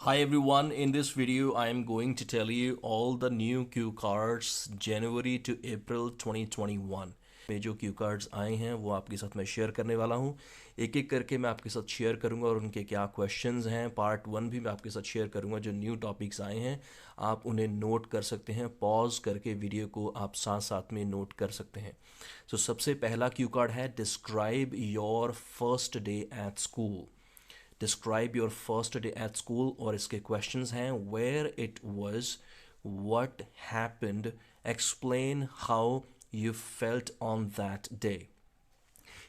Hi everyone, in this video I am going to tell you all the new cue cards January to April 2021 में जो cue cards आए हैं वो आपके साथ मैं शेयर करने वाला हूँ। एक एक करके मैं आपके साथ शेयर करूँगा और उनके क्या क्वेश्चंस हैं। पार्ट 1 भी मैं आपके साथ शेयर करूँगा। जो न्यू टॉपिक्स आए हैं आप उन्हें नोट कर सकते हैं, पॉज करके वीडियो को आप साथ साथ में नोट कर सकते हैं। तो सबसे पहला क्यू कार्ड है describe your first day at school. Describe your first day at school और इसके क्वेश्चंस हैं where it was, what happened, explain how you felt on that day.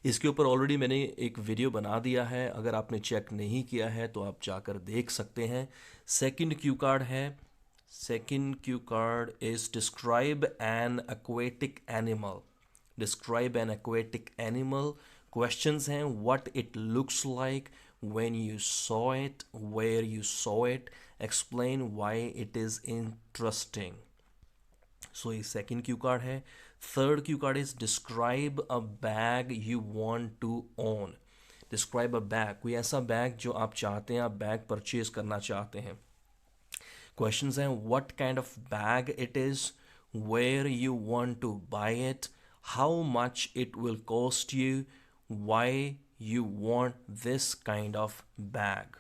इसके ऊपर ऑलरेडी मैंने एक वीडियो बना दिया है, अगर आपने चेक नहीं किया है तो आप जाकर देख सकते हैं। सेकंड क्यू कार्ड है, second cue card is describe an aquatic animal. Describe an aquatic animal. Questions हैं what it looks like, when you saw it, where you saw it, explain why it is interesting. So ये second cue card है। Third cue card is describe a bag you want to own. Describe a bag, कोई ऐसा bag जो आप चाहते हैं, आप bag purchase करना चाहते हैं। Questions हैं what kind of bag it is, where you want to buy it, how much it will cost you, why you want this kind of bag.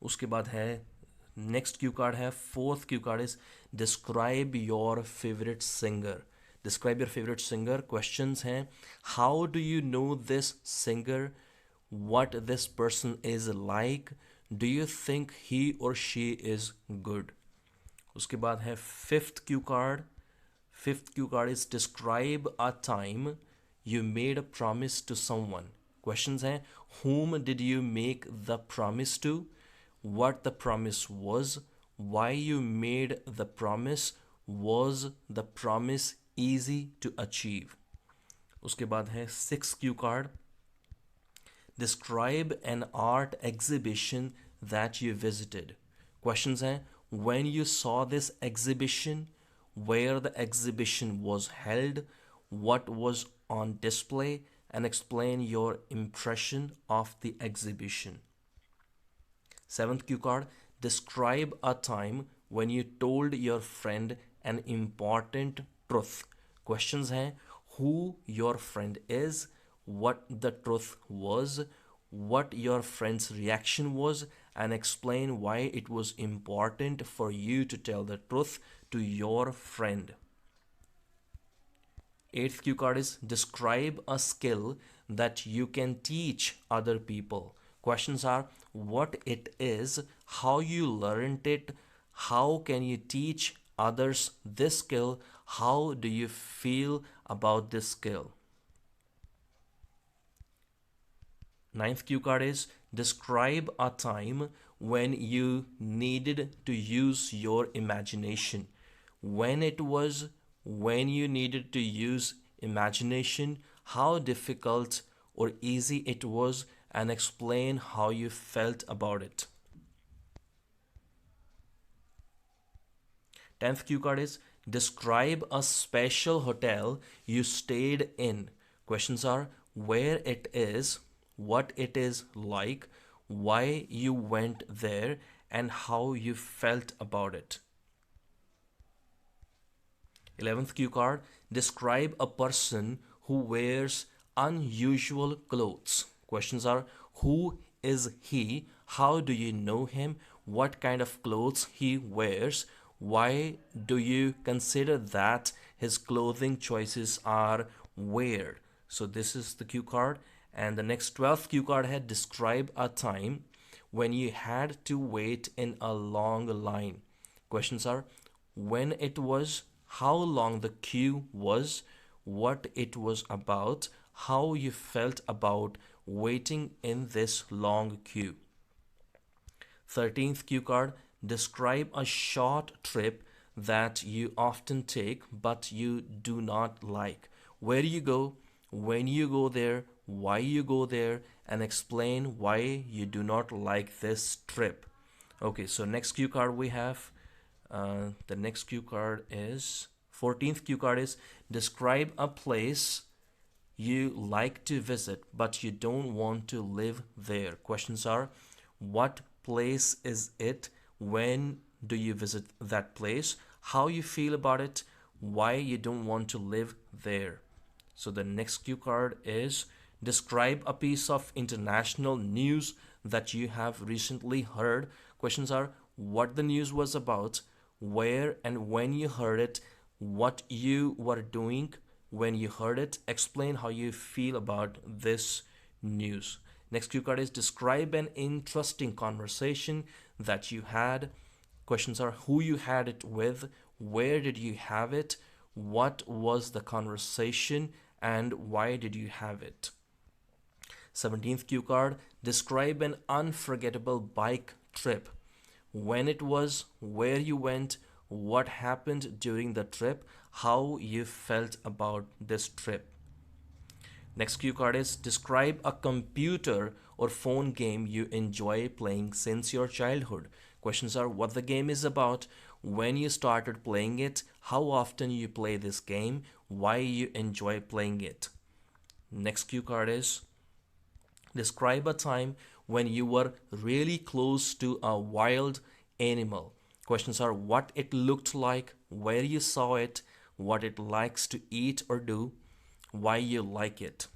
उसके बाद है नेक्स्ट क्यू कार्ड है, fourth cue card is describe your favourite singer. Describe your favourite singer. Questions हैं how do you know this singer, what this person is like, do you think he और she is good. उसके बाद है fifth cue card. Fifth cue card is describe a time you made a promise to someone. Questions हैं whom did you make the promise to, what the promise was, why you made the promise, was the promise easy to achieve. उसके बाद है six Q card describe an art exhibition that you visited. Questions हैं when you saw this exhibition, where the exhibition was held, what was on display, and explain your impression of the exhibition. Seventh cue card, describe a time when you told your friend an important truth. Questions हैं who your friend is, what the truth was, what your friend's reaction was, and explain why it was important for you to tell the truth to your friend. Eighth cue card is describe a skill that you can teach other people. Questions are what it is, how you learned it, how can you teach others this skill, how do you feel about this skill. Ninth cue card is describe a time when you needed to use your imagination. When it was, when you needed to use imagination, how difficult or easy it was, and explain how you felt about it. 10th cue card is describe a special hotel you stayed in. Questions are where it is, what it is like, why you went there, and how you felt about it. 11th cue card, describe a person who wears unusual clothes. Questions are who is he, how do you know him, what kind of clothes he wears, why do you consider that his clothing choices are weird. So this is the cue card. And the next 12th cue card had describe a time when you had to wait in a long line. Questions are when it was, how long the queue was, what it was about, how you felt about waiting in this long queue. 13th cue card, describe a short trip that you often take but you do not like. Where you go, when you go there, why you go there, and explain why you do not like this trip. Okay, so next cue card we have the next cue card is 14th cue card is describe a place you like to visit but you don't want to live there. Questions are what place is it, when do you visit that place, how you feel about it, why you don't want to live there. So the next cue card is describe a piece of international news that you have recently heard. Questions are what the news was about, where and when you heard it, what you were doing when you heard it, explain how you feel about this news. Next cue card is describe an interesting conversation that you had. Questions are who you had it with, where did you have it, what was the conversation, and why did you have it. 17th cue card, describe an unforgettable bike trip. When it was, where you went, what happened during the trip, how you felt about this trip. Next cue card is describe a computer or phone game you enjoy playing since your childhood. Questions are what the game is about, when you started playing it, how often you play this game, why you enjoy playing it. Next cue card is describe a time when you were really close to a wild animal. Questions are what it looked like, where you saw it, what it likes to eat or do, why you like it.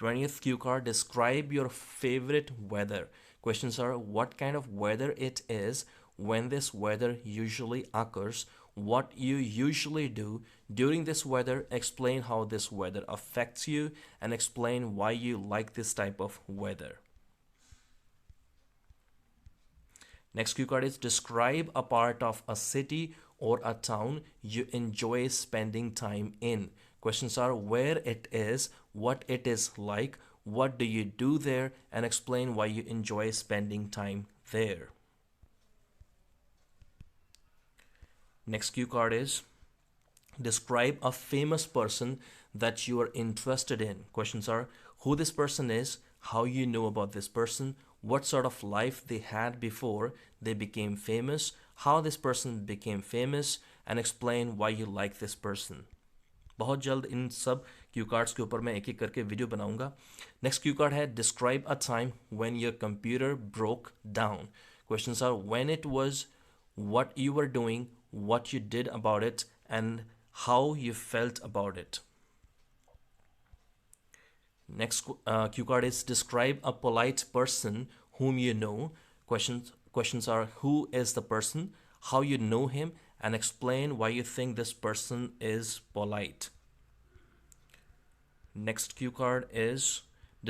20th cue card, describe your favorite weather. Questions are what kind of weather it is, when this weather usually occurs, what you usually do during this weather, explain how this weather affects you, and explain why you like this type of weather. Next cue card is describe a part of a city or a town you enjoy spending time in. Questions are where it is, what it is like, what do you do there, and explain why you enjoy spending time there. Next cue card is describe a famous person that you are interested in. Questions are who this person is, how you know about this person, what sort of life they had before they became famous, how this person became famous, and explain why you like this person. बहुत जल्द इन सब cue cards के ऊपर मैं एक एक करके video बनाऊंगा. नेक्स्ट क्यू कार्ड है describe a time when your computer broke down. Questions are when it was, what you were doing, what you did about it, and how you felt about it. Next cue card is describe a polite person whom you know. Questions are who is the person, how you know him, and explain why you think this person is polite. Next cue card is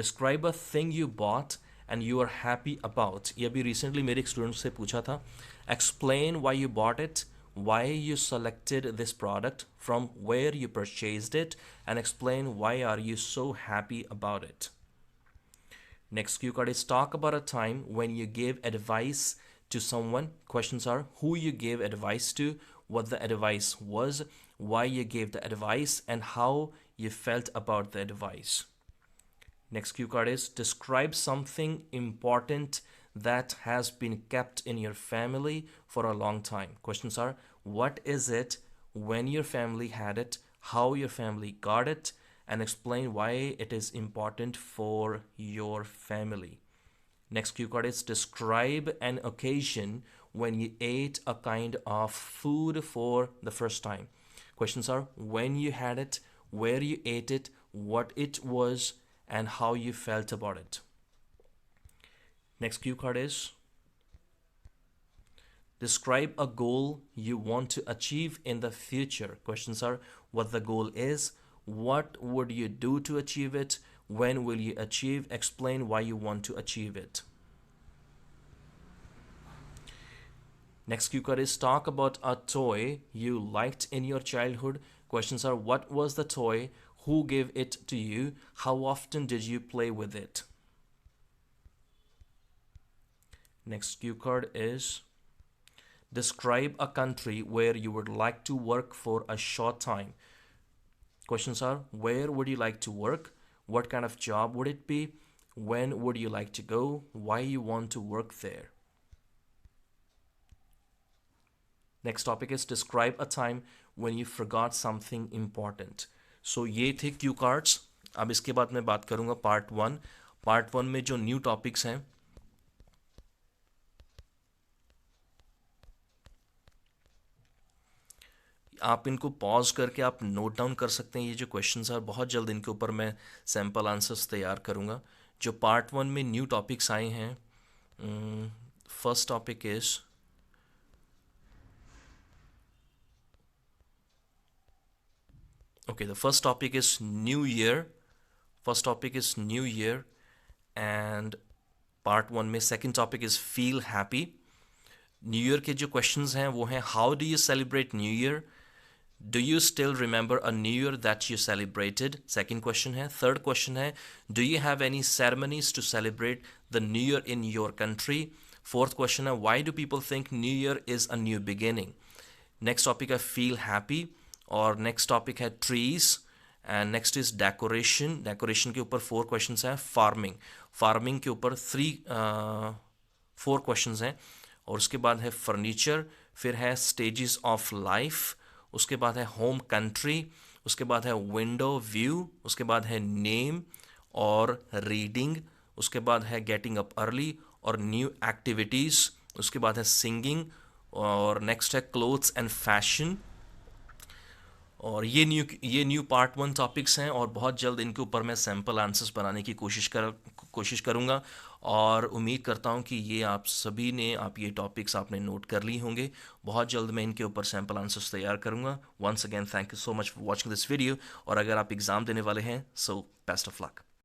describe a thing you bought and you are happy about. ये भी recently मेरे एक student से पूछा था. Explain why you bought it, why you selected this product, from where you purchased it, and explain why are you so happy about it. Next cue card is talk about a time when you gave advice to someone. Questions are who you gave advice to, what the advice was, why you gave the advice, and how you felt about the advice. Next cue card is describe something important that has been kept in your family for a long time. Questions are what is it, when your family had it, how your family got it, and explain why it is important for your family. Next cue card is describe an occasion when you ate a kind of food for the first time. Questions are when you had it, where you ate it, what it was, and how you felt about it. Next cue card is describe a goal you want to achieve in the future. Questions are what the goal is, what would you do to achieve it, when will you achieve, explain why you want to achieve it. Next cue card is talk about a toy you liked in your childhood. Questions are what was the toy, who gave it to you, how often did you play with it. Next cue card is describe a country where you would like to work for a short time. Questions are where would you like to work, what kind of job would it be, when would you like to go, why you want to work there. Next topic is describe a time when you forgot something important. So ये थे cue cards. अब इसके बाद मैं बात करूँगा part 1. Part 1 में जो न्यू टॉपिक्स हैं, आप इनको पॉज करके आप नोट डाउन कर सकते हैं। ये जो क्वेश्चंस हैं बहुत जल्द इनके ऊपर मैं सैम्पल आंसर्स तैयार करूँगा। जो पार्ट 1 में न्यू टॉपिक्स आए हैं, first topic is okay, the first topic is new year. First topic is new year, and part 1 में second topic is feel happy. New year के जो क्वेश्चंस हैं वो हैं, how do you celebrate new year, do you still remember a new year that you celebrated, second question है। Third question है, do you have any ceremonies to celebrate the new year in your country. Fourth question है, why do people think new year is a new beginning. Next topic है feel happy, और next topic है trees, and next is decoration. Decoration के ऊपर 4 questions हैं। Farming, farming के ऊपर 4 questions हैं। और उसके बाद है फर्नीचर, फिर है स्टेजेस ऑफ लाइफ, उसके बाद है होम कंट्री, उसके बाद है विंडो व्यू, उसके बाद है नेम और रीडिंग, उसके बाद है गेटिंग अप अर्ली और न्यू एक्टिविटीज़, उसके बाद है सिंगिंग, और नेक्स्ट है क्लोथ्स एंड फैशन। और ये न्यू पार्ट 1 टॉपिक्स हैं, और बहुत जल्द इनके ऊपर मैं सैम्पल आंसर्स बनाने की कोशिश करूँगा। और उम्मीद करता हूँ कि ये आप सभी ने, आप ये टॉपिक्स आपने नोट कर ली होंगे। बहुत जल्द मैं इनके ऊपर सैम्पल आंसर्स तैयार करूँगा। Once again thank you so much for watching this video. और अगर आप एग्ज़ाम देने वाले हैं, सो बेस्ट ऑफ लक।